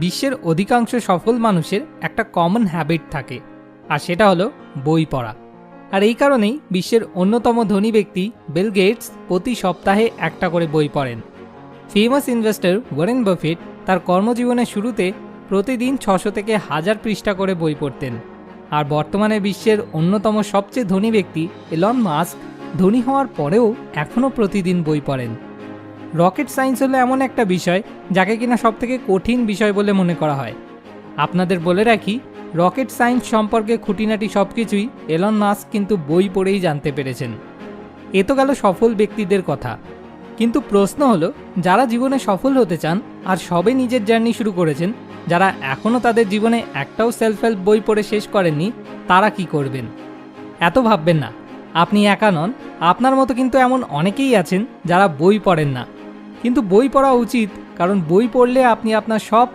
বিশ্বের অধিকাংশ সফল মানুষের একটা কমন হ্যাবিট থাকে, আর সেটা হলো বই পড়া। আর এই কারণেই বিশ্বের অন্যতম ধনী ব্যক্তি বিল গেটস প্রতি সপ্তাহে একটা করে বই পড়েন। ফেমাস ইনভেস্টর ওয়ারেন বাফেট তার কর্মজীবনের শুরুতে প্রতিদিন 600 থেকে 1000 পৃষ্ঠা করে বই পড়তেন। আর বর্তমানে বিশ্বের অন্যতম সবচেয়ে ধনী ব্যক্তি এলন মাস্ক ধনী হওয়ার পরেও এখনও প্রতিদিন বই পড়েন। রকেট সায়েন্স হলো এমন একটা বিষয় যাকে কিনা সবথেকে কঠিন বিষয় বলে মনে করা হয়। আপনাদের বলে রাখি, রকেট সায়েন্স সম্পর্কে খুঁটিনাটি সব কিছুই এলন মাস্ক কিন্তু বই পড়েই জানতে পেরেছেন। এ তো গেল সফল ব্যক্তিদের কথা, কিন্তু প্রশ্ন হলো যারা জীবনে সফল হতে চান আর সবে নিজের জার্নি শুরু করেছেন, যারা এখনও তাদের জীবনে একটাও সেলফ হেল্প বই পড়ে শেষ করেননি, তারা কি করবেন? এত ভাববেন না, আপনি একা নন। আপনার মতো কিন্তু এমন অনেকেই আছেন যারা বই পড়েন না, কিন্তু বই পড়া উচিত, কারণ বই পড়লে আপনি আপনার সব